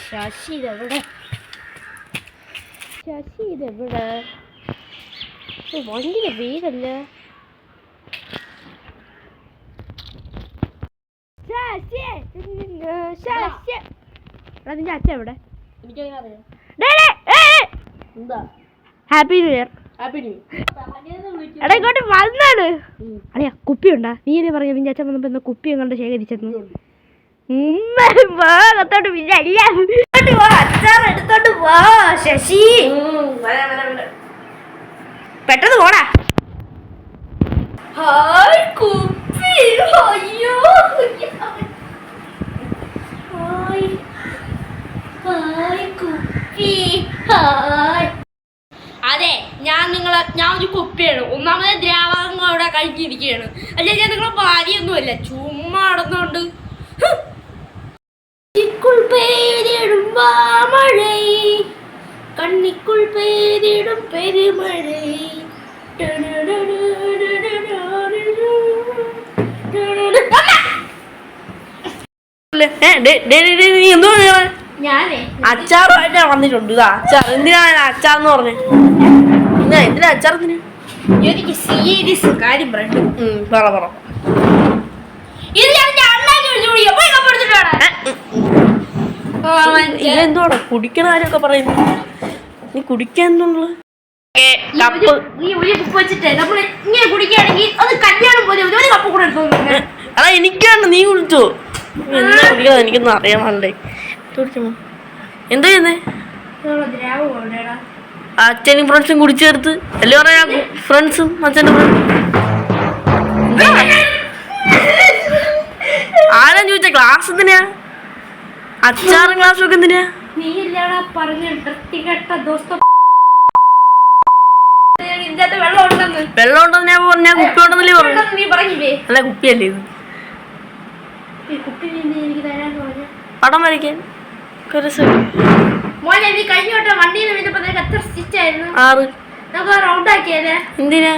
ശശി ഇതെവിടെ? ഭയങ്കര വെയിലല്ല. നിന്റെ അച്ഛൻ എവിടെ? Happy new year. എടാ ഇങ്ങോട്ട് വന്നാണ്. അളിയാ കുപ്പി ഉണ്ടാ? നീ എന്നെ പറയാ നിന്റെ അച്ഛൻ വന്നപ്പോ എന്താ കുപ്പി എങ്ങാണ്ട് ശേഖരിച്ചെന്ന്. അത്തോട്ട് പിന്നെ അച്ചാറെടുത്തോണ്ട് പോ ശശി. പെട്ടെന്ന് പോടാ. ഹായ് കുപ്പി. അയ്യോ ഹായ് ഹായ് കുപ്പി ഹായ്. അതെ ഞാൻ ഒരു കുപ്പിയാണ്. ഒന്നാമത് ദ്രാവകം അവിടെ കഴിച്ചിരിക്കുകയാണ്. അല്ലെ ഞാൻ നിങ്ങളെ ഭാര്യയൊന്നുമല്ല, ചുമ്മാ നടന്നുകൊണ്ട്. കണ്ണിക്കുൾ പെയ്തിടും പെരുമഴ. ഞാനേ അച്ചാറുമായിട്ട് വന്നിട്ടുണ്ട്. ഇതാ അച്ചാർ. എന്തിനാണ് അച്ചാർന്ന് പറഞ്ഞേ? എന്തിനാ അച്ചാർ? എനിക്ക് സീരിയസ് കാര്യം പറയട്ടെ. പറ. ഇതെന്തോടാ കുടിക്കണ കാര്യമൊക്കെ പറയുന്നു? നീ കുടിക്കാൻ എന്തുള്ളത്? അതാ എനിക്കാണ്. നീ കുടിച്ചോ? എന്നാ കുടിക്കാതെ എനിക്കൊന്നും അറിയാമല്ലേ. എന്താ ചെയ്യുന്നേ? അച്ഛനും ഫ്രണ്ട്സും കുടിച്ചേർത്ത് അല്ലേ പറയാ? ഫ്രണ്ട്സും അച്ഛനും ആരാ ചോദിച്ച? ക്ലാസ് എന്തിനാ? അച്ചാറും ക്ലാസ്സും ഒക്കെ എന്തിനാ? വെള്ളം ഉണ്ടെന്ന് ഞാൻ പറഞ്ഞ കുപ്പി ഉണ്ടെന്നല്ലേ പറഞ്ഞു. അല്ല കുപ്പിയല്ലേ ഇത്? പടം വരയ്ക്കാൻ 6. എന്തിനാ?